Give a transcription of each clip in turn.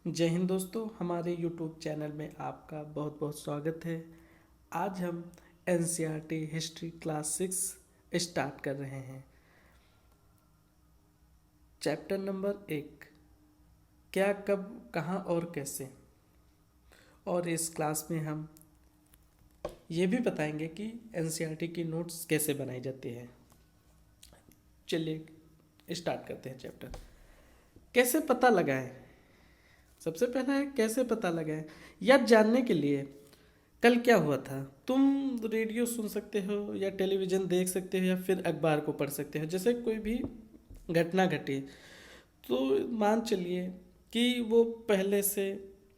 जय हिंद दोस्तों, हमारे YouTube चैनल में आपका बहुत बहुत स्वागत है। आज हम NCERT हिस्ट्री क्लास 6 स्टार्ट कर रहे हैं। चैप्टर नंबर 1, क्या, कब, कहाँ और कैसे। और इस क्लास में हम ये भी बताएंगे कि NCERT की नोट्स कैसे बनाई जाती है। चलिए स्टार्ट करते हैं चैप्टर। कैसे पता लगाएं। सबसे पहला है कैसे पता लगाएं। यह जानने के लिए कल क्या हुआ था। तुम रेडियो सुन सकते हो या टेलीविज़न देख सकते हो या फिर अखबार को पढ़ सकते हो। जैसे कोई भी घटना घटी तो मान चलिए कि वो पहले से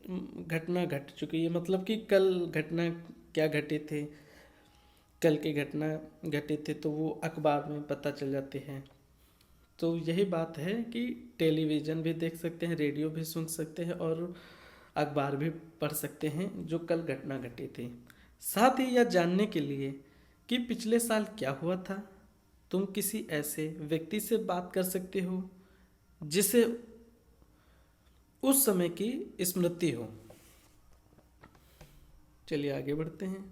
घटना घट चुकी है, मतलब कि कल घटना क्या घटी थी, कल की घटना घटी थी तो वो अखबार में पता चल जाती है। तो यही बात है कि टेलीविज़न भी देख सकते हैं, रेडियो भी सुन सकते हैं और अखबार भी पढ़ सकते हैं जो कल घटना घटी थी। साथ ही यह जानने के लिए कि पिछले साल क्या हुआ था, तुम किसी ऐसे व्यक्ति से बात कर सकते हो जिसे उस समय की स्मृति हो। चलिए आगे बढ़ते हैं।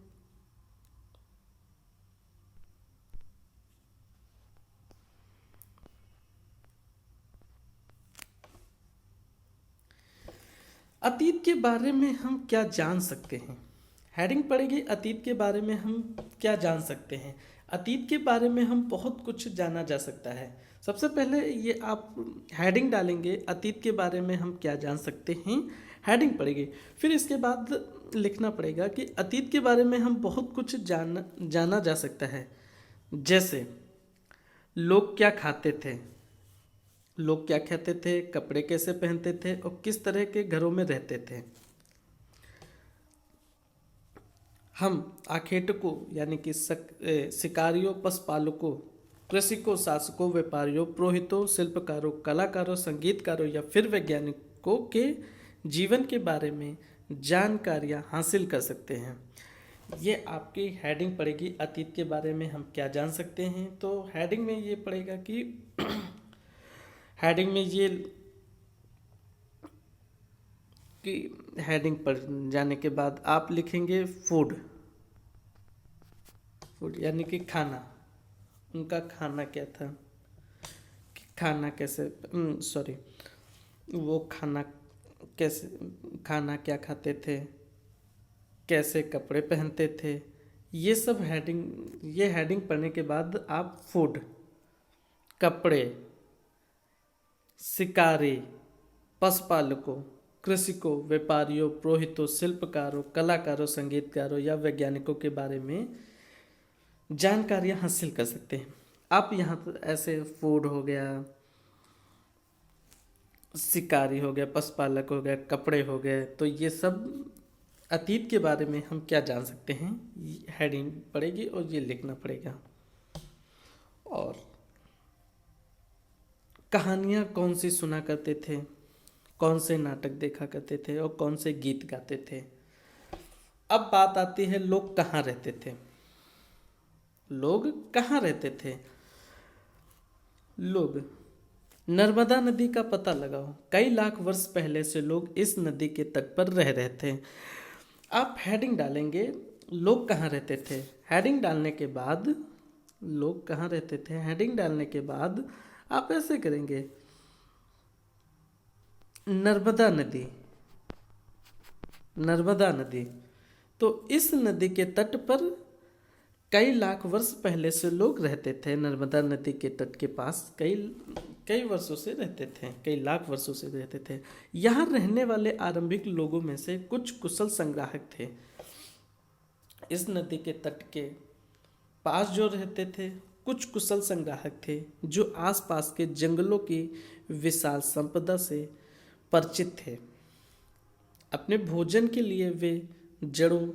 अतीत के बारे में हम क्या जान सकते हैं। हेडिंग पड़ेगी अतीत के बारे में हम क्या जान सकते हैं। अतीत के बारे में हम बहुत कुछ जाना जा सकता है। सबसे पहले ये आप हेडिंग डालेंगे अतीत के बारे में हम क्या जान सकते हैं, हेडिंग पड़ेगी। फिर इसके बाद लिखना पड़ेगा कि अतीत के बारे में हम बहुत कुछ जाना जा सकता है। जैसे लोग क्या खाते थे, लोग क्या खाते थे, कपड़े कैसे पहनते थे और किस तरह के घरों में रहते थे। हम आखेटकों यानी कि शिकारियों, पशुपालकों, कृषिकों, शासकों, व्यापारियों, पुरोहितों, शिल्पकारों, कलाकारों, संगीतकारों या फिर वैज्ञानिकों के जीवन के बारे में जानकारियाँ हासिल कर सकते हैं। ये आपकी हेडिंग पड़ेगी अतीत के बारे में हम क्या जान सकते हैं। तो हेडिंग में ये पड़ेगा कि हेडिंग में ये कि हेडिंग पढ़ जाने के बाद आप लिखेंगे फूड। फूड यानी कि खाना, उनका खाना क्या था, कि खाना कैसे सॉरी वो खाना कैसे, खाना क्या खाते थे, कैसे कपड़े पहनते थे। ये सब हेडिंग, ये हेडिंग पढ़ने के बाद आप फूड, कपड़े, शिकारी, पशुपालकों, कृषिकों, व्यापारियों, पुरोहितों, शिल्पकारों, कलाकारों, संगीतकारों या वैज्ञानिकों के बारे में जानकारियां हासिल कर सकते हैं। आप यहाँ पर ऐसे फूड हो गया, शिकारी हो गया, पशुपालक हो गया, कपड़े हो गए, तो ये सब अतीत के बारे में हम क्या जान सकते हैं, हेडिंग पड़ेगी और ये लिखना पड़ेगा। और कहानियाँ कौन सी सुना करते थे, कौन से नाटक देखा करते थे और कौन से गीत गाते थे। अब बात आती है लोग कहाँ रहते थे। लोग कहाँ रहते थे। लोग नर्मदा नदी का पता लगाओ। कई लाख वर्ष पहले से लोग इस नदी के तट पर रह रहे थे। आप हेडिंग डालेंगे लोग कहाँ रहते थे। हेडिंग डालने के बाद लोग कहाँ रहते थे, हेडिंग डालने के बाद आप ऐसे करेंगे नर्मदा नदी। नर्मदा नदी, तो इस नदी के तट पर कई लाख वर्ष पहले से लोग रहते थे। नर्मदा नदी के तट के पास कई कई वर्षों से रहते थे, कई लाख वर्षों से रहते थे। यहाँ रहने वाले आरंभिक लोगों में से कुछ कुशल संग्राहक थे। इस नदी के तट के पास जो रहते थे कुछ कुशल संग्राहक थे जो आसपास के जंगलों की विशाल संपदा से परिचित थे। अपने भोजन के लिए वे जड़ों,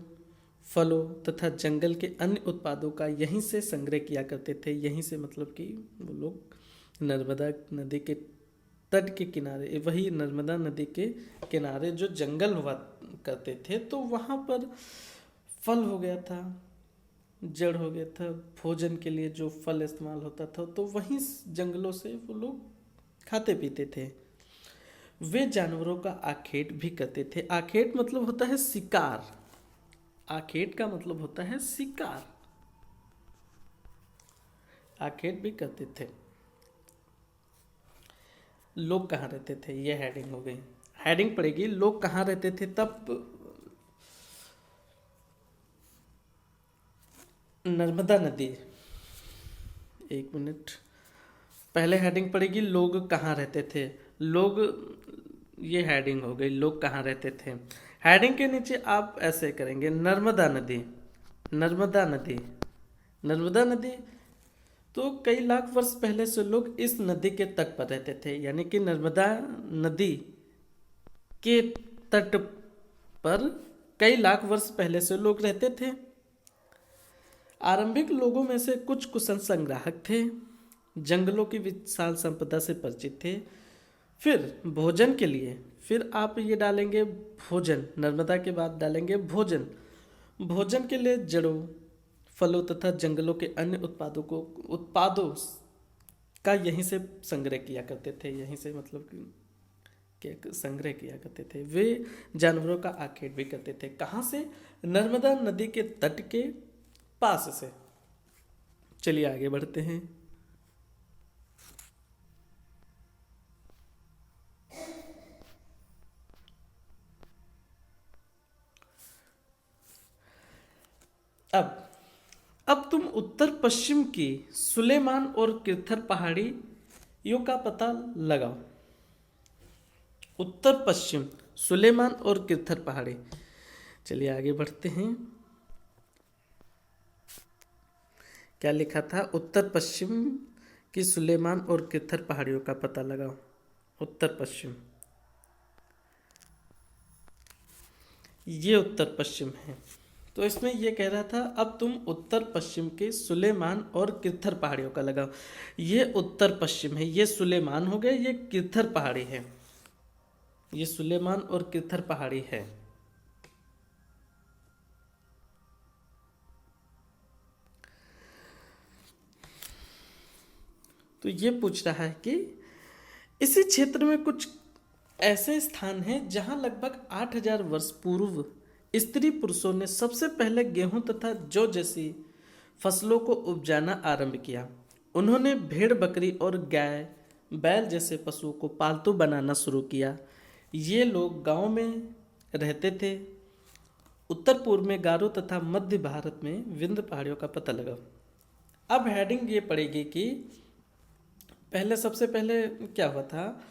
फलों तथा जंगल के अन्य उत्पादों का यहीं से संग्रह किया करते थे। यहीं से मतलब कि वो लोग नर्मदा नदी के तट के किनारे, वही नर्मदा नदी के किनारे जो जंगल हुआ करते थे, तो वहाँ पर फल हो गया था, जड़ हो गया था, भोजन के लिए जो फल इस्तेमाल होता था, तो वहीं जंगलों से वो लोग खाते पीते थे। वे जानवरों का आखेट भी करते थे। आखेट मतलब होता है शिकार। आखेट का मतलब होता है शिकार। आखेट भी करते थे। लोग कहाँ रहते थे, ये हेडिंग हो गई। हेडिंग पड़ेगी लोग कहाँ रहते थे तब। नर्मदा नदी, एक मिनट, पहले हेडिंग पड़ेगी लोग कहाँ रहते थे। लोग, ये हेडिंग हो गई, लोग कहाँ रहते थे। हेडिंग के नीचे आप ऐसे करेंगे नर्मदा नदी। नर्मदा नदी, नर्मदा नदी। तो कई लाख वर्ष पहले से लोग इस नदी के तट पर रहते थे, यानी कि नर्मदा नदी के तट पर कई लाख वर्ष पहले से लोग रहते थे। आरंभिक लोगों में से कुछ कुशल संग्राहक थे, जंगलों की विशाल संपदा से परिचित थे। फिर भोजन के लिए, फिर आप ये डालेंगे भोजन, नर्मदा के बाद डालेंगे भोजन। भोजन के लिए जड़ों, फलों तथा जंगलों के अन्य उत्पादों का यहीं से संग्रह किया करते थे। यहीं से मतलब कि संग्रह किया करते थे। वे जानवरों का आखेट भी करते थे। कहाँ से? नर्मदा नदी के तट के पास से। चलिए आगे बढ़ते हैं। अब तुम उत्तर पश्चिम की सुलेमान और किरथर पहाड़ियों का पता लगाओ। उत्तर पश्चिम सुलेमान और किरथर पहाड़ी। चलिए आगे बढ़ते हैं। क्या लिखा था? उत्तर पश्चिम की सुलेमान और किरथर पहाड़ियों का पता लगाओ। उत्तर पश्चिम, ये उत्तर पश्चिम है। तो इसमें ये कह रहा था अब तुम उत्तर पश्चिम के सुलेमान और किरथर पहाड़ियों का लगाओ। ये उत्तर पश्चिम है, ये सुलेमान हो गया, ये किरथर पहाड़ी है। ये सुलेमान और किरथर पहाड़ी है। तो ये पूछ रहा है कि इसी क्षेत्र में कुछ ऐसे स्थान हैं जहां लगभग 8000 वर्ष पूर्व स्त्री पुरुषों ने सबसे पहले गेहूं तथा जौ जैसी फसलों को उपजाना आरंभ किया। उन्होंने भेड़ बकरी और गाय बैल जैसे पशुओं को पालतू बनाना शुरू किया। ये लोग गांव में रहते थे। उत्तर पूर्व में गारो तथा मध्य भारत में विंध्य पहाड़ियों का पता लगाओ। अब हेडिंग ये पड़ेगी कि पहले, सबसे पहले क्या हुआ था,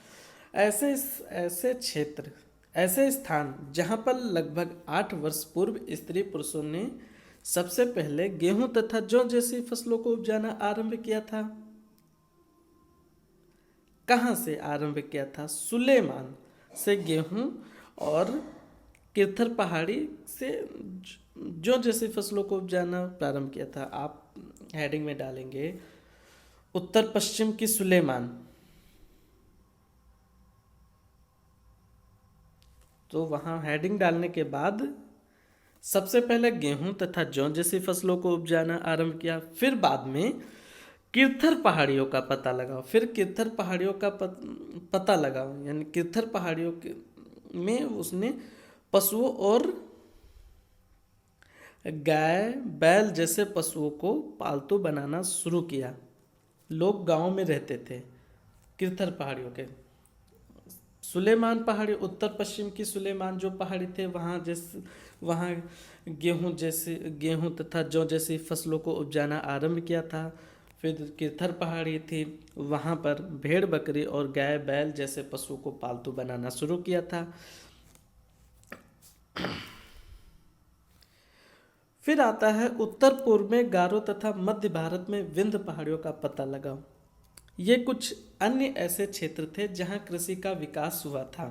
ऐसे ऐसे क्षेत्र, ऐसे स्थान जहाँ पर लगभग 8 वर्ष पूर्व स्त्री पुरुषों ने सबसे पहले गेहूं तथा जौ जैसी फसलों को उपजाना आरंभ किया था। कहाँ से आरंभ किया था? सुलेमान से गेहूं और किरथर पहाड़ी से जौ जैसी फसलों को उपजाना प्रारंभ किया था। आप हेडिंग में डालेंगे उत्तर पश्चिम की सुलेमान। तो वहाँ हेडिंग डालने के बाद सबसे पहले गेहूं तथा जौ जैसी फसलों को उपजाना आरंभ किया। फिर बाद में किरथर पहाड़ियों का पता लगाओ। फिर किरथर पहाड़ियों का पता लगाओ, यानी किरथर पहाड़ियों में उसने पशुओं और गाय बैल जैसे पशुओं को पालतू बनाना शुरू किया। लोग गांव में रहते थे किरथर पहाड़ियों के। सुलेमान पहाड़ी, उत्तर पश्चिम की सुलेमान जो पहाड़ी थे, वहाँ गेहूं तथा जौ जैसी फसलों को उपजाना आरंभ किया था। फिर किरथर पहाड़ी थी, वहाँ पर भेड़ बकरी और गाय बैल जैसे पशुओं को पालतू बनाना शुरू किया था। फिर आता है उत्तर पूर्व में गारो तथा मध्य भारत में विंध्य पहाड़ियों का पता लगाओ। ये कुछ अन्य ऐसे क्षेत्र थे जहां कृषि का विकास हुआ था।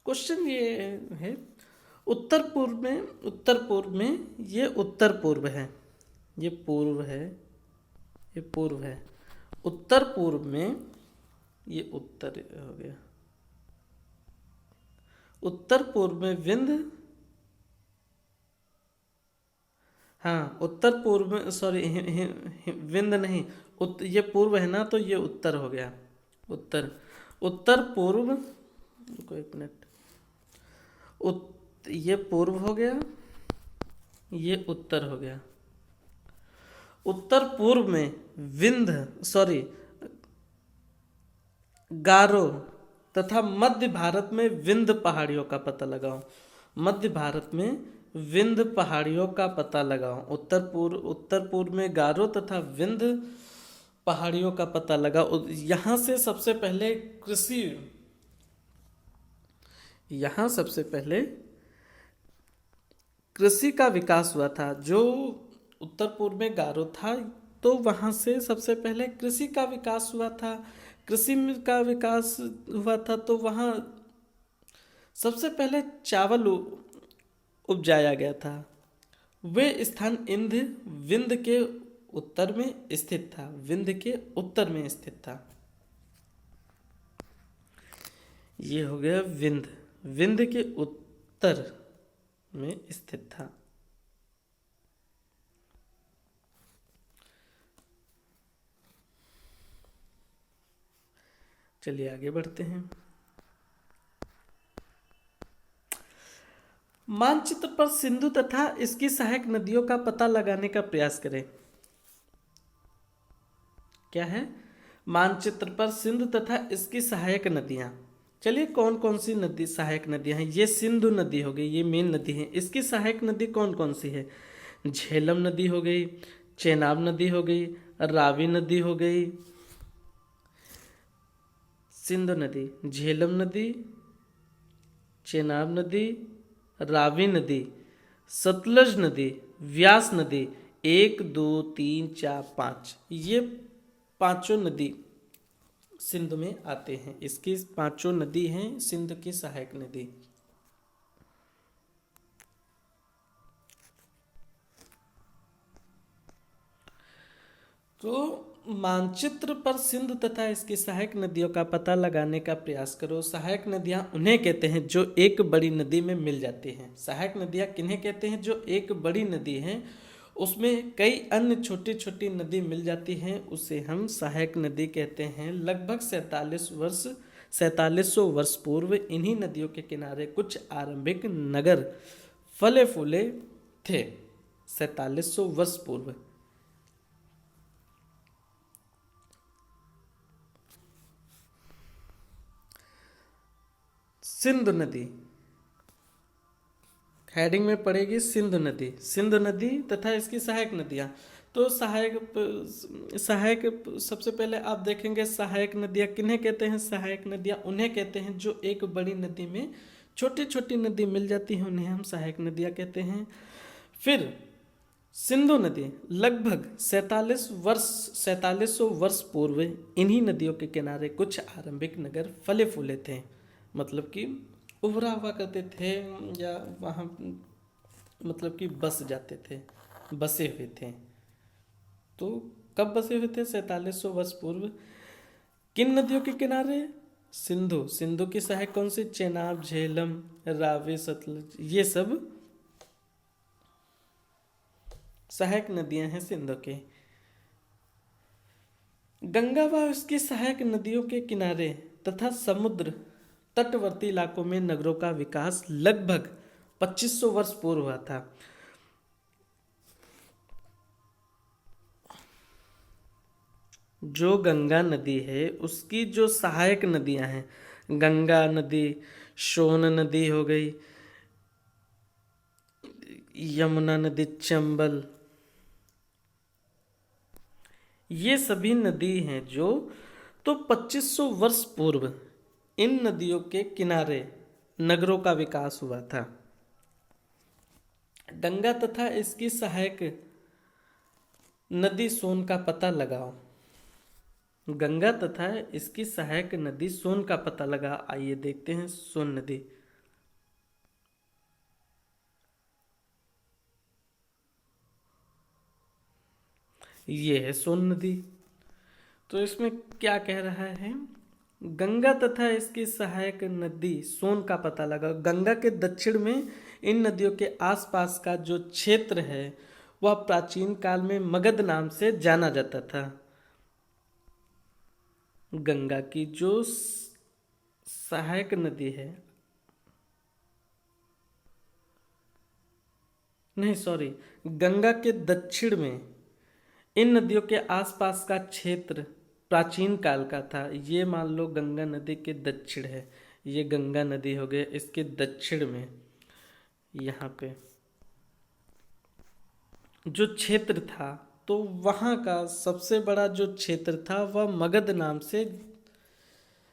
क्वेश्चन ये है, उत्तर पूर्व में ये उत्तर पूर्व है, ये पूर्व है, ये पूर्व है। उत्तर पूर्व में, ये उत्तर हो गया, उत्तर पूर्व में विंध्य, हाँ उत्तर पूर्व में, सॉरी विंध्य नहीं, ये पूर्व है ना, तो ये उत्तर हो गया। उत्तर, उत्तर पूर्व, रुको एक मिनट, ये पूर्व हो गया, ये उत्तर हो गया। उत्तर पूर्व में विंध्य, सॉरी गारो तथा मध्य भारत में विंध्य पहाड़ियों का पता लगाओ। मध्य भारत में विंध्य पहाड़ियों का पता लगाओ। उत्तर पूर्व में गारो तथा विंध्य पहाड़ियों का पता लगाओ। यहाँ से सबसे पहले कृषि, यहाँ सबसे पहले कृषि का विकास हुआ था। जो उत्तर पूर्व में गारो था, तो वहाँ से सबसे पहले कृषि का विकास हुआ था। कृषि का विकास हुआ था तो वहाँ सबसे पहले चावल उपजाया गया था। वे स्थान विंध्य के उत्तर में स्थित था। विंध्य के उत्तर में स्थित था। ये हो गया विंध्य, विंध्य के उत्तर में स्थित था। चलिए आगे बढ़ते हैं। मानचित्र पर सिंधु तथा इसकी सहायक नदियों का पता लगाने का प्रयास करें। क्या है? मानचित्र पर सिंधु तथा इसकी सहायक नदियां। चलिए कौन कौन सी नदी सहायक नदियां हैं? ये सिंधु नदी हो गई, ये मेन नदी है। इसकी सहायक नदी कौन कौन सी है? झेलम नदी हो गई, चेनाब नदी हो गई, रावी नदी हो गई, सिंधु नदी, झेलम नदी, चेनाब नदी, रावी नदी, सतलज नदी, व्यास नदी, 1 2 3 4 5, ये पांचों नदी सिंध में आते हैं। इसकी पांचों नदी हैं सिंध की सहायक नदी। तो मानचित्र पर सिंधु तथा इसकी सहायक नदियों का पता लगाने का प्रयास करो। सहायक नदियां उन्हें कहते हैं जो एक बड़ी नदी में मिल जाती हैं। सहायक नदियां किन्हें कहते हैं? जो एक बड़ी नदी है उसमें कई अन्य छोटी छोटी नदी मिल जाती हैं, उसे हम सहायक नदी कहते हैं। लगभग 4700 वर्ष पूर्व इन्हीं नदियों के किनारे कुछ आरंभिक नगर फले फूले थे। 4700 वर्ष पूर्व। सिंधु नदी हेडिंग में पड़ेगी, सिंधु नदी। सिंधु नदी तथा इसकी सहायक नदियाँ। तो सहायक सबसे पहले आप देखेंगे सहायक नदियाँ किन्हें कहते हैं? सहायक नदियाँ उन्हें कहते हैं जो एक बड़ी नदी में छोटी छोटी नदी मिल जाती हैं, उन्हें हम सहायक नदियाँ कहते हैं। फिर सिंधु नदी लगभग 4700 वर्ष पूर्व इन्हीं नदियों के किनारे कुछ आरंभिक नगर फले फूले थे, मतलब कि उभरा हुआ करते थे, या वहाँ मतलब कि बस जाते थे, बसे हुए थे। तो कब बसे हुए थे? 4700 वर्ष पूर्व। किन नदियों के किनारे? सिंधु। सिंधु की सहायक कौन सी? चेनाब, झेलम, रावी, सतलज, ये सब सहायक नदियां हैं सिंधु के। गंगा व उसकी सहायक नदियों के किनारे तथा समुद्र तटवर्ती इलाकों में नगरों का विकास लगभग 2500 वर्ष पूर्व हुआ था। जो गंगा नदी है उसकी जो सहायक नदियां हैं, गंगा नदी, सोन नदी हो गई, यमुना नदी, चंबल, ये सभी नदी हैं जो, तो 2500 वर्ष पूर्व इन नदियों के किनारे नगरों का विकास हुआ था। गंगा तथा इसकी सहायक नदी सोन का पता लगाओ। गंगा तथा इसकी सहायक नदी सोन का पता लगा। आइए देखते हैं सोन नदी। ये है सोन नदी। तो इसमें क्या कह रहा है, गंगा तथा इसकी सहायक नदी सोन का पता लगा। गंगा के दक्षिण में इन नदियों के आसपास का जो क्षेत्र है वह प्राचीन काल में मगध नाम से जाना जाता था। गंगा की जो सहायक नदी है, नहीं सॉरी, गंगा के दक्षिण में इन नदियों के आसपास का क्षेत्र प्राचीन काल का था। ये मान लो गंगा नदी के दक्षिण है, ये गंगा नदी हो गई, इसके दक्षिण में यहाँ पे जो क्षेत्र था, तो वहाँ का सबसे बड़ा जो क्षेत्र था वह मगध नाम से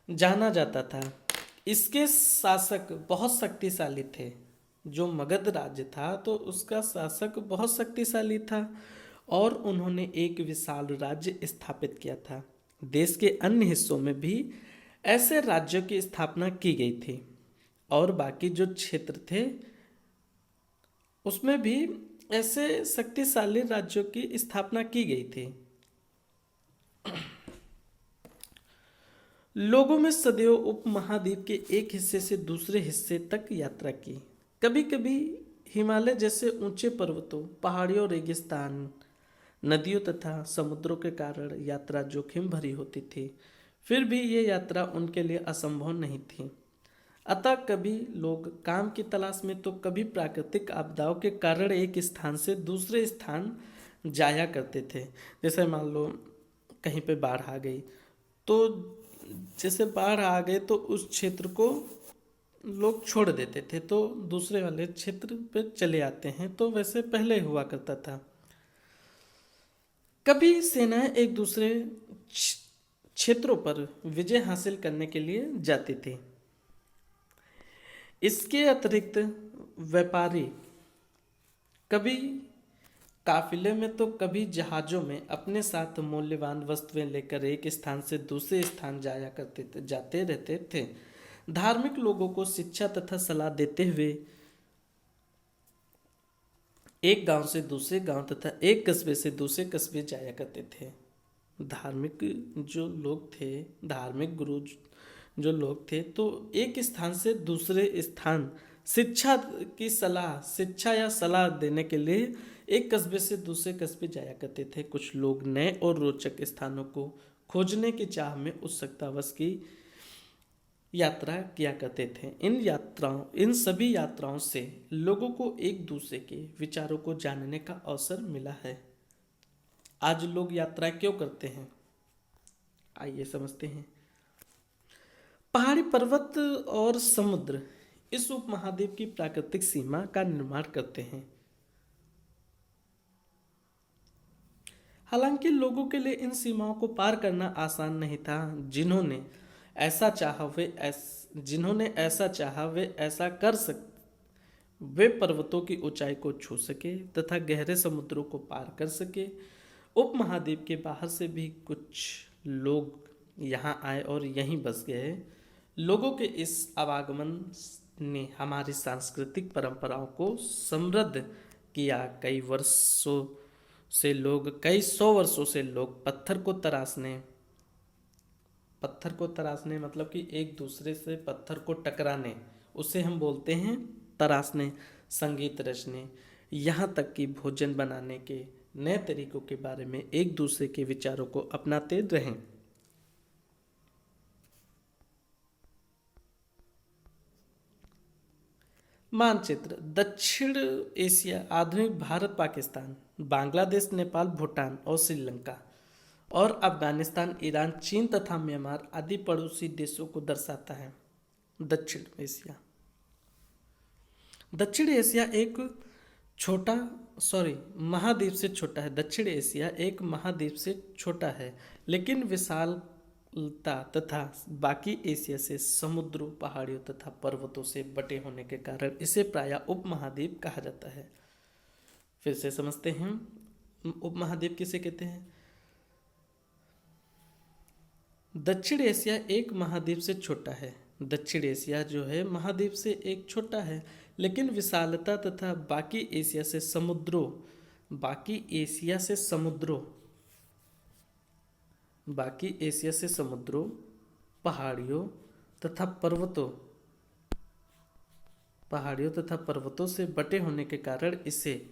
जाना जाता था। इसके शासक बहुत शक्तिशाली थे। जो मगध राज्य था तो उसका शासक बहुत शक्तिशाली था और उन्होंने एक विशाल राज्य स्थापित किया था। देश के अन्य हिस्सों में भी ऐसे राज्यों की स्थापना की गई थी और बाकी जो क्षेत्र थे उसमें भी ऐसे शक्तिशाली राज्यों की स्थापना की गई थी। लोगों में सदैव उपमहाद्वीप के एक हिस्से से दूसरे हिस्से तक यात्रा की। कभी कभी हिमालय जैसे ऊंचे पर्वतों, पहाड़ियों, रेगिस्तान, नदियों तथा समुद्रों के कारण यात्रा जोखिम भरी होती थी। फिर भी ये यात्रा उनके लिए असंभव नहीं थी। अतः कभी लोग काम की तलाश में तो कभी प्राकृतिक आपदाओं के कारण एक स्थान से दूसरे स्थान जाया करते थे। जैसे मान लो कहीं पे बाढ़ आ गई, तो जैसे बाढ़ आ गए तो उस क्षेत्र को लोग छोड़ देते थे तो दूसरे वाले क्षेत्र पे चले आते हैं। तो वैसे पहले हुआ करता था। कभी सेनाएं एक दूसरे क्षेत्रों पर विजय हासिल करने के लिए जाती थी। इसके अतिरिक्त व्यापारी कभी काफिले में तो कभी जहाजों में अपने साथ मूल्यवान वस्तुएं लेकर एक स्थान से दूसरे स्थान जाते रहते थे। धार्मिक लोगों को शिक्षा तथा सलाह देते हुए एक गांव से दूसरे गांव तथा एक कस्बे से दूसरे कस्बे जाया करते थे। धार्मिक जो लोग थे, धार्मिक गुरु जो लोग थे, तो एक स्थान से दूसरे स्थान शिक्षा या सलाह देने के लिए एक कस्बे से दूसरे कस्बे जाया करते थे। कुछ लोग नए और रोचक स्थानों को खोजने की चाह में उत्सुकतावश की यात्रा किया करते थे। इन सभी यात्राओं से लोगों को एक दूसरे के विचारों को जानने का अवसर मिला है। आज लोग यात्रा क्यों करते हैं, आइए समझते हैं। पहाड़ी, पर्वत और समुद्र इस उपमहाद्वीप की प्राकृतिक सीमा का निर्माण करते हैं। हालांकि लोगों के लिए इन सीमाओं को पार करना आसान नहीं था। जिन्होंने ऐसा चाहा वे ऐसा कर सक वे पर्वतों की ऊंचाई को छू सके तथा गहरे समुद्रों को पार कर सके। उपमहाद्वीप के बाहर से भी कुछ लोग यहाँ आए और यहीं बस गए। लोगों के इस आवागमन ने हमारी सांस्कृतिक परंपराओं को समृद्ध किया। कई सौ वर्षों से लोग पत्थर को तराशने मतलब कि एक दूसरे से पत्थर को टकराने, उसे हम बोलते हैं तराशने, संगीत रचने, यहाँ तक कि भोजन बनाने के नए तरीकों के बारे में एक दूसरे के विचारों को अपनाते रहें। मानचित्र। दक्षिण एशिया आधुनिक भारत, पाकिस्तान, बांग्लादेश, नेपाल, भूटान और श्रीलंका और अफगानिस्तान, ईरान, चीन तथा म्यांमार आदि पड़ोसी देशों को दर्शाता है। दक्षिण एशिया एक महाद्वीप से छोटा है। दक्षिण एशिया एक महाद्वीप से छोटा है, लेकिन विशालता तथा बाकी एशिया से समुद्रों, पहाड़ियों तथा पर्वतों से बटे होने के कारण इसे प्रायः उपमहाद्वीप कहा जाता है। फिर से समझते हैं, उपमहाद्वीप किसे कहते हैं। दक्षिण एशिया एक महाद्वीप से छोटा है। दक्षिण एशिया जो है महाद्वीप से एक छोटा है, लेकिन विशालता तथा बाकी एशिया से समुद्रों बाकी एशिया से समुद्रों, पहाड़ियों तथा पर्वतों से बटे होने के कारण इसे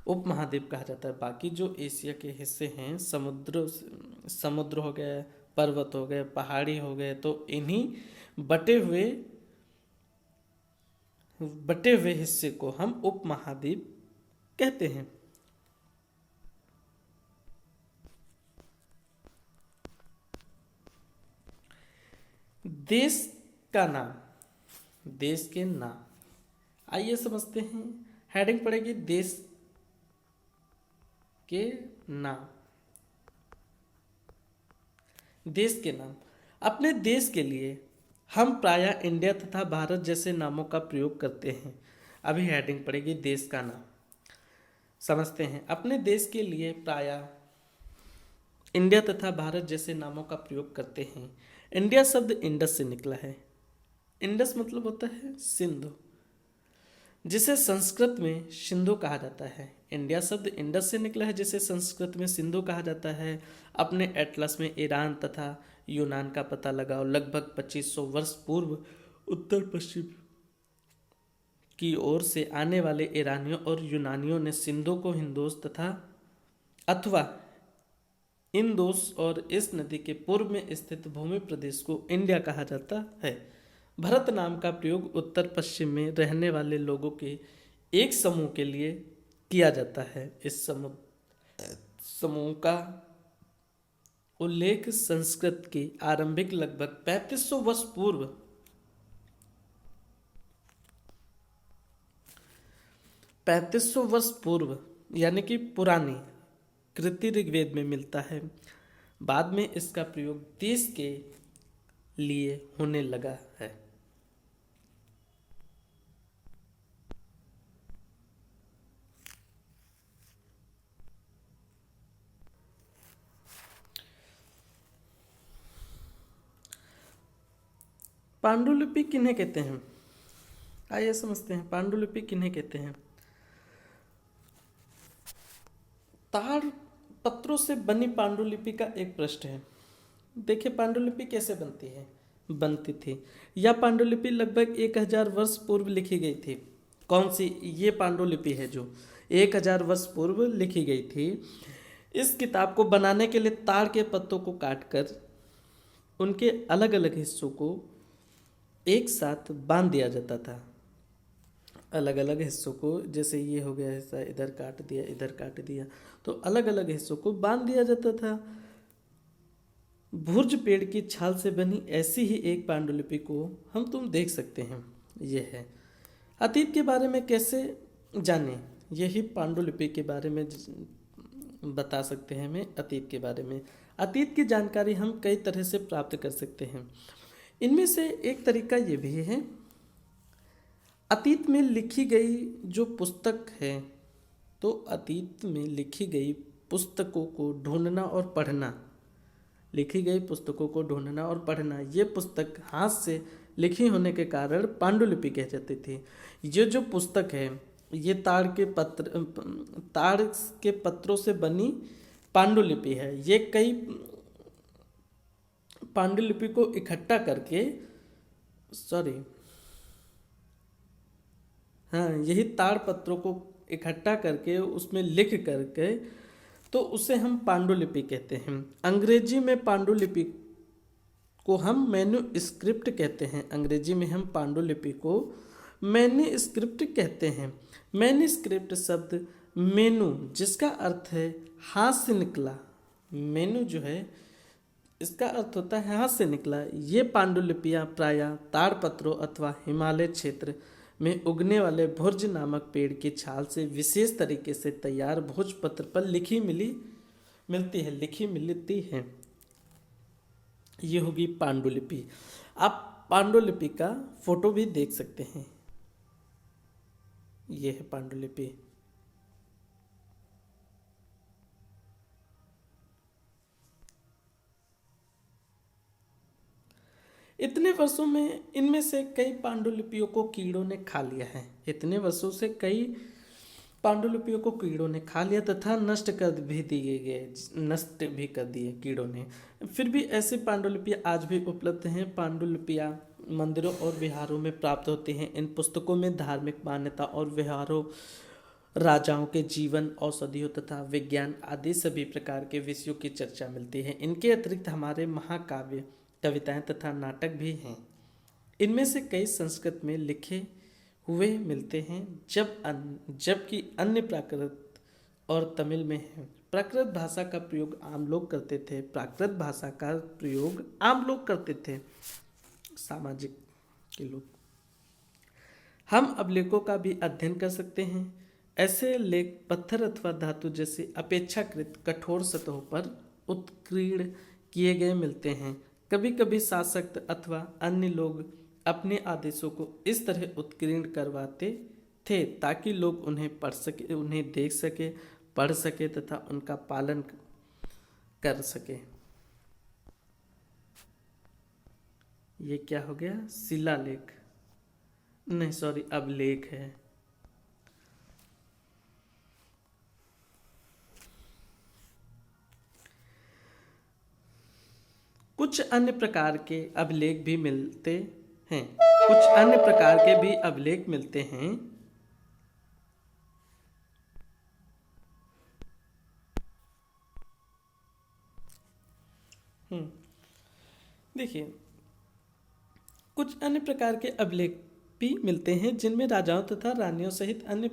उपमहाद्वीप कहा जाता है। बाकी जो एशिया के हिस्से हैं, समुद्र हो गए, पर्वत हो गए, पहाड़ी हो गए, तो इन्हीं बटे हुए हिस्से को हम उपमहाद्वीप कहते हैं। देश का नाम, देश के नाम, आइए समझते हैं। हेडिंग पड़ेगी देश के नाम। देश के नाम, अपने देश के लिए हम प्रायः इंडिया तथा भारत जैसे नामों का प्रयोग करते हैं। अभी हेडिंग पड़ेगी देश का नाम। समझते हैं, अपने देश के लिए प्रायः इंडिया तथा भारत जैसे नामों का प्रयोग करते हैं। इंडिया शब्द इंडस से निकला है। इंडस मतलब होता है सिंधु, जिसे संस्कृत में सिंधु कहा जाता है। इंडिया शब्द इंडस से निकला है, जिसे संस्कृत में सिंधु कहा जाता है। अपने एटलस में ईरान तथा यूनान का पता लगाओ। लगभग 2500 वर्ष पूर्व उत्तर पश्चिम की ओर से आने वाले ईरानियों और यूनानियों ने सिंधु को हिंदोस अथवा इंदोस और इस नदी के पूर्व में स्थित भूमि प्रदेश को इंडिया कहा जाता है। भारत नाम का प्रयोग उत्तर पश्चिम में रहने वाले लोगों के एक समूह के लिए किया जाता है। इस समूह का उल्लेख संस्कृत की आरंभिक लगभग 3500 वर्ष पूर्व यानी कि पुरानी कृति ऋग्वेद में मिलता है। बाद में इसका प्रयोग देश के लिए होने लगा है। पांडुलिपि किन्हें कहते हैं? आइए समझते हैं, पांडुलिपि किन्हें कहते हैं। ताड़ पत्रों से बनी पांडुलिपि का एक पृष्ठ है। देखिए पांडुलिपि कैसे बनती थी। यह पांडुलिपि लगभग 1000 वर्ष पूर्व लिखी गई थी। कौन सी? ये पांडुलिपि है जो 1000 वर्ष पूर्व लिखी गई थी। इस किताब को बनाने के लिए ताड़ के पत्तों को काटकर उनके अलग अलग हिस्सों को एक साथ बांध दिया जाता था। अलग अलग हिस्सों को, जैसे ये हो गया हिस्सा, इधर काट दिया, इधर काट दिया, तो अलग अलग हिस्सों को बांध दिया जाता था। भुर्ज पेड़ की छाल से बनी ऐसी ही एक पांडुलिपि को तुम देख सकते हैं। यह है। अतीत के बारे में कैसे जाने? यही पांडुलिपि के बारे में बता सकते हैं हमें। अतीत के बारे में, अतीत की जानकारी हम कई तरह से प्राप्त कर सकते हैं। इनमें से एक तरीका ये भी है, अतीत में लिखी गई जो पुस्तक है, तो अतीत में लिखी गई पुस्तकों को ढूंढना और पढ़ना। लिखी गई पुस्तकों को ढूंढना और पढ़ना। ये पुस्तक हाथ से लिखी होने के कारण पांडुलिपि कह जाती थी। ये जो पुस्तक है, ये ताड़ के पत्रों से बनी पांडुलिपि है। ये कई पांडुलिपि को इकट्ठा करके, यही ताड़ पत्रों को इकट्ठा करके उसमें लिख करके, तो उसे हम पांडुलिपि कहते हैं। अंग्रेजी में पांडुलिपि को हम मैन्युस्क्रिप्ट कहते हैं। अंग्रेजी में हम पांडुलिपि को मैन्युस्क्रिप्ट कहते हैं। मैन्युस्क्रिप्ट शब्द मेनू, जिसका अर्थ है हाथ से निकला, मेनू जो है इसका अर्थ होता है हाथ से निकला। ये पांडुलिपियाँ प्रायः ताड़पत्रों अथवा हिमालय क्षेत्र में उगने वाले भुर्ज नामक पेड़ की छाल से विशेष तरीके से तैयार भोजपत्र पर लिखी मिलती है। ये होगी पांडुलिपि। आप पांडुलिपि का फोटो भी देख सकते हैं। ये है पांडुलिपि। इतने वर्षों में इनमें से कई पांडुलिपियों को कीड़ों ने खा लिया है। इतने वर्षों से कई पांडुलिपियों को कीड़ों ने खा लिया तथा नष्ट भी कर दिए कीड़ों ने। फिर भी ऐसी पांडुलिपियाँ आज भी उपलब्ध हैं। पांडुलिपियाँ मंदिरों और विहारों में प्राप्त होती हैं। इन पुस्तकों में धार्मिक मान्यता और व्यवहारों, राजाओं के जीवन, औषधियों तथा विज्ञान आदि सभी प्रकार के विषयों की चर्चा मिलती है। इनके अतिरिक्त हमारे महाकाव्य, कविताएं तथा नाटक भी हैं। इनमें से कई संस्कृत में लिखे हुए मिलते हैं, जबकि अन्य प्राकृत और तमिल में हैं। प्राकृत भाषा का प्रयोग आम लोग करते थे। सामाजिक के लोग। हम अभिलेखों का भी अध्ययन कर सकते हैं। ऐसे लेख पत्थर अथवा धातु जैसे अपेक्षाकृत कठोर सतहों पर उत्कीर्ण किए गए मिलते हैं। कभी कभी शासक अथवा अन्य लोग अपने आदेशों को इस तरह उत्कीर्ण करवाते थे ताकि लोग उन्हें पढ़ सके, उन्हें देख सके, पढ़ सके तथा उनका पालन कर सके। ये क्या हो गया? शिलालेख नहीं, सॉरी, अभिलेख है। कुछ अन्य प्रकार के अभिलेख भी मिलते हैं। देखिए, कुछ अन्य प्रकार के अभिलेख भी मिलते हैं जिनमें राजाओं तथा रानियों सहित अन्य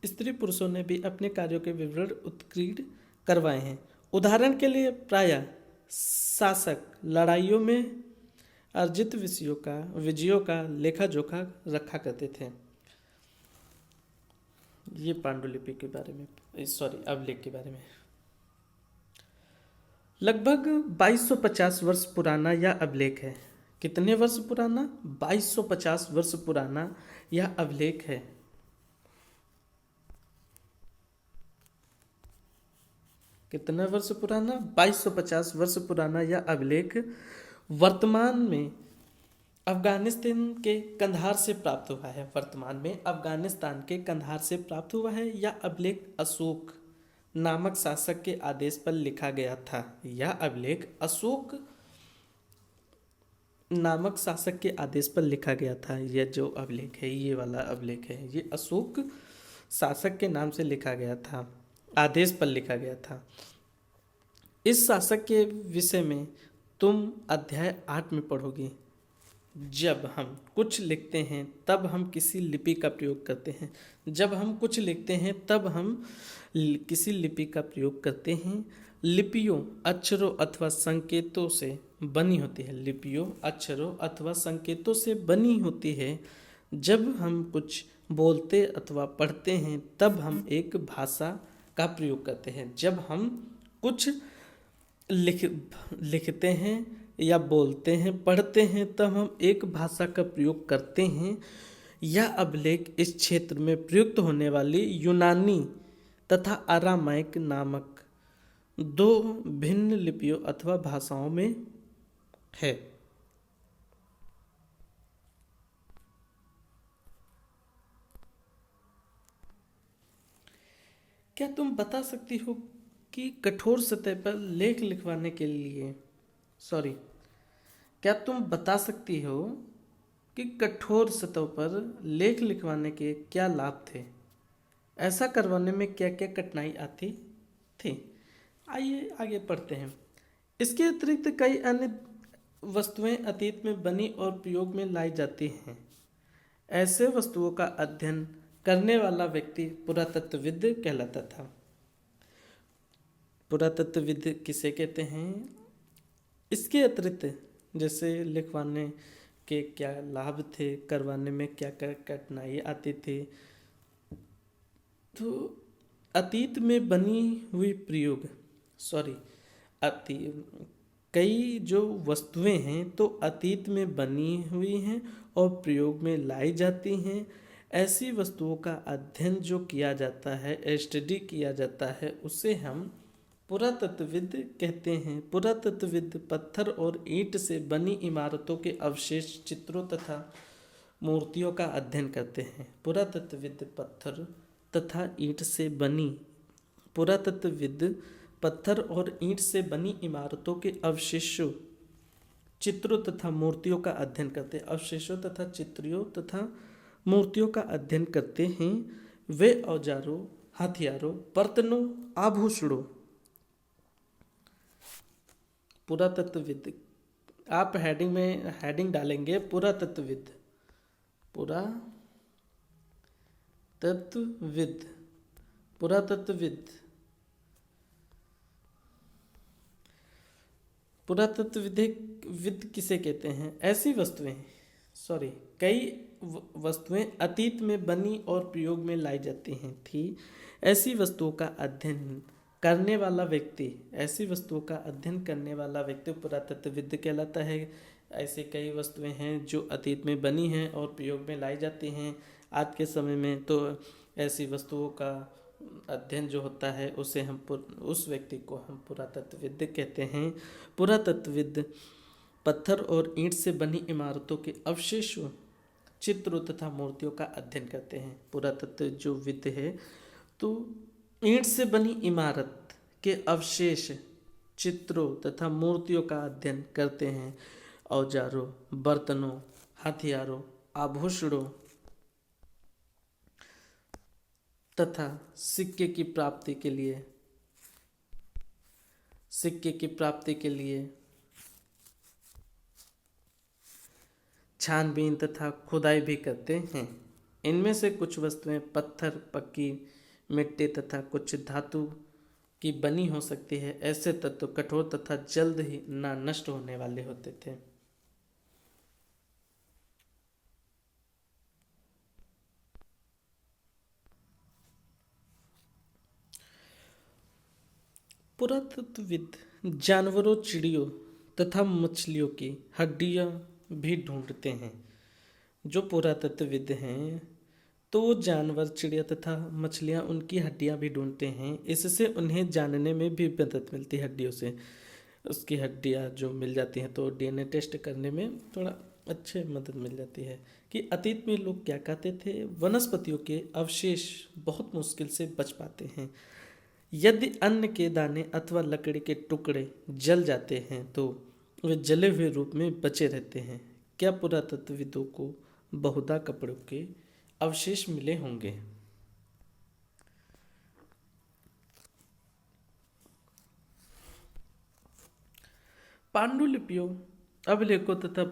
स्त्री पुरुषों ने भी अपने कार्यों के विवरण उत्कीर्ण करवाए हैं। उदाहरण के लिए प्रायः शासक लड़ाइयों में अर्जित विजयों का लेखा जोखा रखा करते थे। ये पांडुलिपि के बारे में, अभिलेख के बारे में। लगभग 2250 वर्ष पुराना यह अभिलेख है। कितने वर्ष पुराना? 2250 वर्ष पुराना यह अभिलेख है। कितना वर्ष पुराना? 2250 वर्ष पुराना यह अभिलेख वर्तमान में अफगानिस्तान के कंधार से प्राप्त हुआ है। यह अभिलेख अशोक नामक शासक के आदेश पर लिखा गया था। यह जो अभिलेख है, ये वाला अभिलेख है, ये अशोक शासक के नाम से लिखा गया था, आदेश पर लिखा गया था। इस शासक के विषय में तुम अध्याय 8 में पढ़ोगे। जब हम कुछ लिखते हैं तब हम किसी लिपि का प्रयोग करते हैं। लिपियों अक्षरों अथवा संकेतों से बनी होती है। जब हम कुछ बोलते अथवा पढ़ते हैं तब हम एक भाषा का प्रयोग करते हैं। जब हम कुछ लिखते हैं या बोलते हैं, पढ़ते हैं, तब हम एक भाषा का प्रयोग करते हैं। यह अभिलेख इस क्षेत्र में प्रयुक्त होने वाली यूनानी तथा अरामाइक नामक 2 भिन्न लिपियों अथवा भाषाओं में है। क्या तुम बता सकती हो कि कठोर सतह पर लेख लिखवाने के लिए क्या तुम बता सकती हो कि कठोर सतह पर लेख लिखवाने के क्या लाभ थे? ऐसा करवाने में क्या क्या कठिनाई आती थी? आइए आगे पढ़ते हैं। इसके अतिरिक्त कई अन्य वस्तुएं अतीत में बनी और प्रयोग में लाई जाती हैं। ऐसे वस्तुओं का अध्ययन करने वाला व्यक्ति पुरातत्वविद कहलाता था। पुरातत्वविद किसे कहते हैं? इसके अतिरिक्त जैसे लिखवाने के क्या लाभ थे, करवाने में क्या क्या कठिनाई आती थी, तो अतीत में बनी हुई कई जो वस्तुएं हैं तो अतीत में बनी हुई हैं और प्रयोग में लाई जाती हैं। ऐसी वस्तुओं का अध्ययन जो किया जाता है, स्टडी किया जाता है, उसे हम पुरातत्वविद कहते हैं। पुरातत्वविद पत्थर और ईंट से बनी इमारतों के अवशेष, चित्रों तथा मूर्तियों का अध्ययन करते हैं। पुरातत्वविद पत्थर तथा ईंट से बनी पुरातत्वविद पत्थर और ईंट से बनी इमारतों के अवशेषों, चित्रों तथा मूर्तियों का अध्ययन करते हैं। अवशेषों तथा चित्रों तथा मूर्तियों का अध्ययन करते हैं। वे औजारों, हथियारों, बर्तनों, आभूषणों, पुरातत्वविद, आप हेडिंग में हेडिंग डालेंगे पुरातत्वविद, पुरातत्वविद, पुरातत्वविद, पुरातत्वविद किसे कहते हैं? ऐसी वस्तुएं, कई वस्तुएं अतीत में बनी और प्रयोग में लाई जाती हैं थी। ऐसी वस्तुओं का अध्ययन करने वाला व्यक्ति, ऐसी वस्तुओं का अध्ययन करने वाला व्यक्ति पुरातत्वविद कहलाता है। ऐसे कई वस्तुएं हैं जो अतीत में बनी हैं और प्रयोग में लाई जाती हैं। आज के समय में तो ऐसी वस्तुओं का अध्ययन जो होता है उसे हम उस व्यक्ति को हम पुरातत्वविद कहते हैं। पुरातत्वविद पत्थर और ईंट से बनी इमारतों के अवशेषों, चित्रों तथा मूर्तियों का अध्ययन करते हैं। पुरातत्व जो विद है तो ईंट से बनी इमारत के अवशेष, चित्रों तथा मूर्तियों का अध्ययन करते हैं। औजारों, बर्तनों, हथियारों, आभूषणों तथा सिक्के की प्राप्ति के लिए छानबीन तथा खुदाई भी करते हैं। इनमें से कुछ वस्तुएं पत्थर, पक्की मिट्टी तथा कुछ धातु की बनी हो सकती है। ऐसे तत्व कठोर तथा जल्द ही ना नष्ट होने वाले होते थे। पुरातत्वविद जानवरों, चिड़ियों तथा मछलियों की हड्डियां भी ढूंढते हैं। जो पुरातत्वविद हैं तो वो जानवर, चिड़िया तथा मछलियाँ, उनकी हड्डियाँ भी ढूंढते हैं। इससे उन्हें जानने में भी मदद मिलती है। हड्डियों से उसकी हड्डियाँ जो मिल जाती हैं तो डीएनए टेस्ट करने में थोड़ा अच्छे मदद मिल जाती है कि अतीत में लोग क्या कहते थे। वनस्पतियों के अवशेष बहुत मुश्किल से बच पाते हैं। यदि अन्न के दाने अथवा लकड़ी के टुकड़े जल जाते हैं तो वे जले हुए रूप में बचे रहते हैं। क्या पुरातत्वविदों को बहुधा कपड़ों के अवशेष मिले होंगे? पांडुलिपियों, अभिलेखों तथा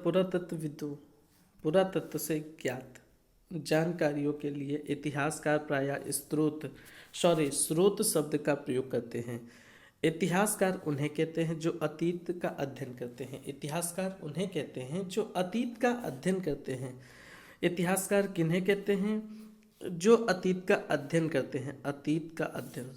पुरातत्व से ज्ञात जानकारियों के लिए इतिहासकार प्रायः स्रोत शब्द का प्रयोग करते हैं। इतिहासकार उन्हें कहते हैं जो अतीत का अध्ययन करते हैं। इतिहासकार उन्हें कहते हैं जो अतीत का अध्ययन करते हैं। इतिहासकार किन्हें कहते हैं? जो अतीत का अध्ययन करते हैं। अतीत का अध्ययन,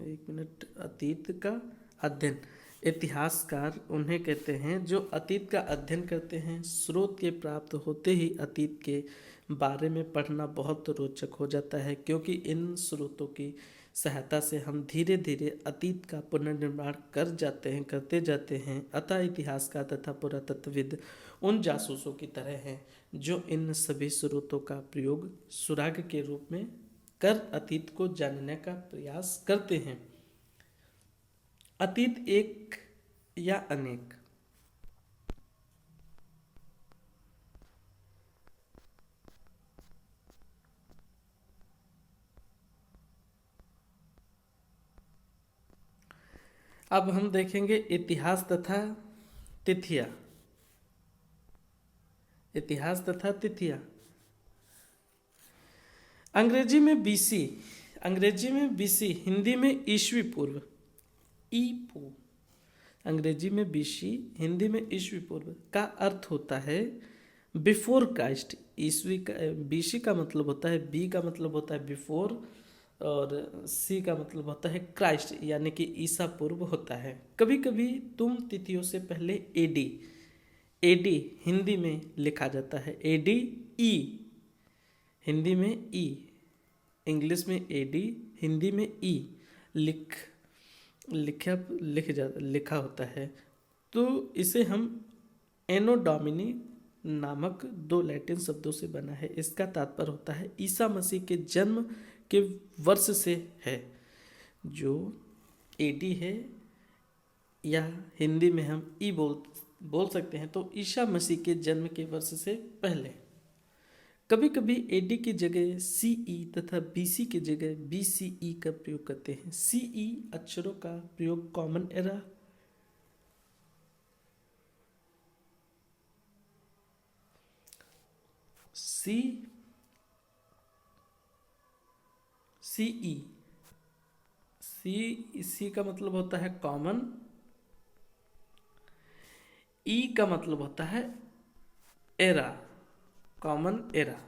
एक मिनट, अतीत का अध्ययन। इतिहासकार उन्हें कहते हैं जो अतीत का अध्ययन करते हैं। स्रोत के प्राप्त होते ही अतीत के बारे में पढ़ना बहुत रोचक हो जाता है, क्योंकि इन स्रोतों की सहायता से हम धीरे धीरे अतीत का पुनर्निर्माण करते जाते हैं। अतः इतिहासकार तथा पुरातत्वविद उन जासूसों की तरह हैं जो इन सभी स्रोतों का प्रयोग सुराग के रूप में कर अतीत को जानने का प्रयास करते हैं। अतीत एक या अनेक। अब हम देखेंगे इतिहास तथा तिथियां। इतिहास तथा तिथियां। अंग्रेजी में बीसी, हिंदी में ईस्वी पूर्व, ईपू। अंग्रेजी में बीसी, हिंदी में ईस्वी पूर्व का अर्थ होता है बिफोर क्राइस्ट। ईस्वी का, बीसी का मतलब होता है, बी का मतलब होता है बिफोर और सी का मतलब होता है क्राइस्ट, यानी कि ईसा पूर्व होता है। कभी कभी तुम तिथियों से पहले एडी हिंदी में लिखा जाता है। एडी ई, हिंदी में ई, इंग्लिश में एडी, हिंदी में ई लिखा होता है। तो इसे हम एनो डोमिनी नामक दो लैटिन शब्दों से बना है। इसका तात्पर्य होता है ईसा मसीह के जन्म के वर्ष से है, जो एडी है या हिंदी में हम ई बोल सकते हैं, तो ईसा मसीह के जन्म के वर्ष से पहले। कभी कभी एडी की जगह सीई तथा बीसी की जगह बीसीई का प्रयोग करते हैं। सीई अक्षरों का प्रयोग कॉमन एरा, सी का मतलब होता है कॉमन, ई का मतलब होता है एरा, कॉमन एरा,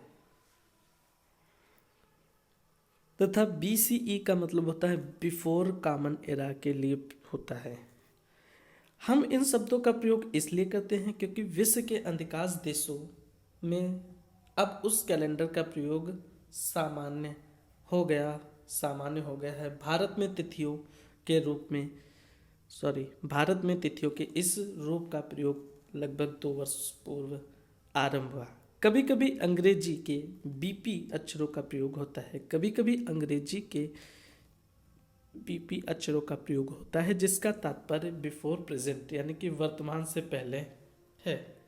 तथा बीसीई का मतलब होता है बिफोर कॉमन एरा के लिए होता है। हम इन शब्दों का प्रयोग इसलिए करते हैं क्योंकि विश्व के अधिकांश देशों में अब उस कैलेंडर का प्रयोग सामान्य हो गया है। भारत में तिथियों के इस रूप का प्रयोग लगभग 2 वर्ष पूर्व आरंभ हुआ। कभी कभी अंग्रेजी के बीपी अक्षरों का प्रयोग होता है, जिसका तात्पर्य बिफोर प्रेजेंट यानी कि वर्तमान से पहले है।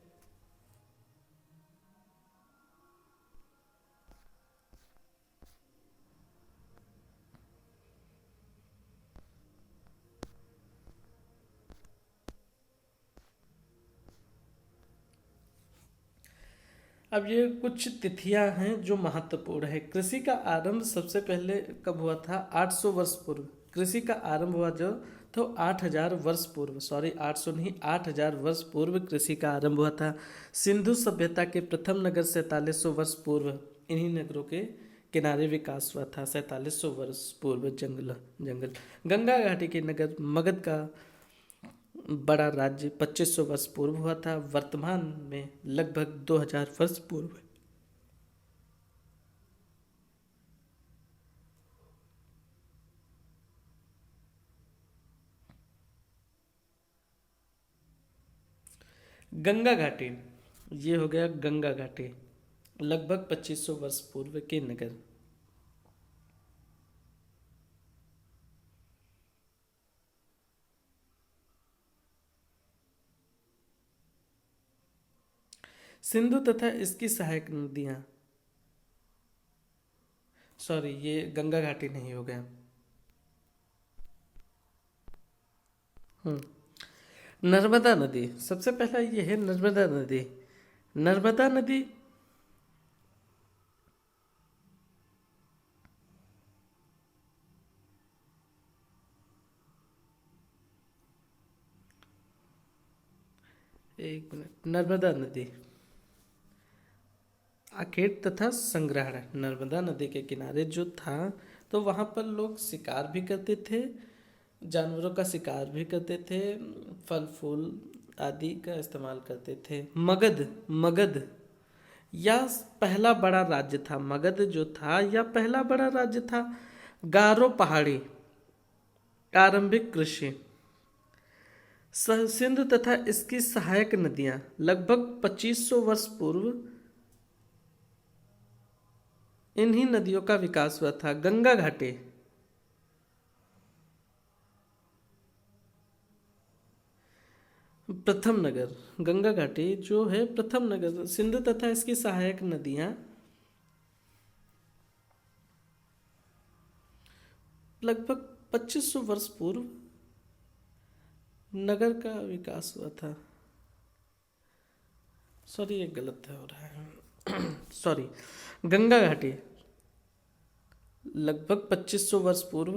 अब ये कुछ तिथियां हैं जो महत्वपूर्ण है। कृषि का आरंभ सबसे पहले कब हुआ था? 800 वर्ष पूर्व। कृषि का आरंभ हुआ जो तो 8000 वर्ष पूर्व, 800 नहीं 8000 वर्ष पूर्व कृषि का आरंभ हुआ था। सिंधु सभ्यता के प्रथम नगर 4700 वर्ष पूर्व इन्हीं नगरों के किनारे विकास हुआ था। 4700 वर्ष पूर्व जंगल। गंगा घाटी के नगर मगध का बड़ा राज्य 2500 वर्ष पूर्व हुआ था। वर्तमान में लगभग 2000 वर्ष पूर्व। गंगा घाटी, ये हो गया गंगा घाटी, लगभग 2500 वर्ष पूर्व के नगर। सिंधु तथा इसकी सहायक नदियां, ये गंगा घाटी नहीं हो गया। नर्मदा नदी, सबसे पहला ये है नर्मदा नदी। नर्मदा नदी एक मिनट। नर्मदा नदी आखेट तथा संग्रहण। नर्मदा नदी के किनारे जो था तो वहाँ पर लोग शिकार भी करते थे, जानवरों का शिकार भी करते थे, फल फूल आदि का इस्तेमाल करते थे। मगध या पहला बड़ा राज्य था। मगध जो था या पहला बड़ा राज्य था। गारो पहाड़ी, आरंभिक कृषि। सिंधु तथा इसकी सहायक नदियां, लगभग 2500 वर्ष पूर्व इन्हीं नदियों का विकास हुआ था। गंगा घाटी, प्रथम नगर। गंगा घाटी जो है प्रथम नगर। सिंधु तथा इसकी सहायक नदियां लगभग 2500 वर्ष पूर्व नगर का विकास हुआ था। ये गलत हो रहा है। गंगा घाटी लगभग 2500 वर्ष पूर्व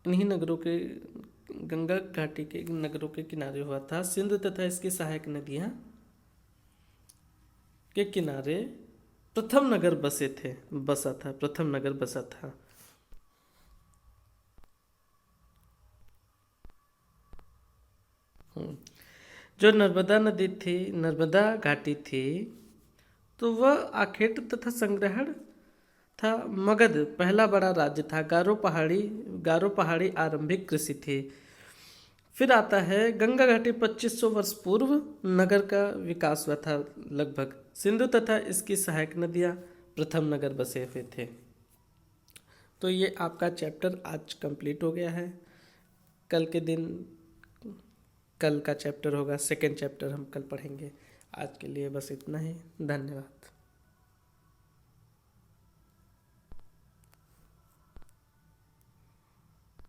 इन्हीं नगरों के, गंगा घाटी के नगरों के किनारे हुआ था। सिंधु तथा इसकी सहायक नदियां के किनारे प्रथम नगर बसा था। जो नर्मदा घाटी थी तो वह आखेट तथा संग्रहण था। मगध पहला बड़ा राज्य था। गारो पहाड़ी आरंभिक कृषि थी। फिर आता है गंगा घाटी, 2500 वर्ष पूर्व नगर का विकास हुआ था लगभग। सिंधु तथा इसकी सहायक नदियां प्रथम नगर बसे हुए थे। तो ये आपका चैप्टर आज कंप्लीट हो गया है। कल के दिन कल का चैप्टर होगा, सेकेंड चैप्टर हम कल पढ़ेंगे। आज के लिए बस इतना ही। धन्यवाद।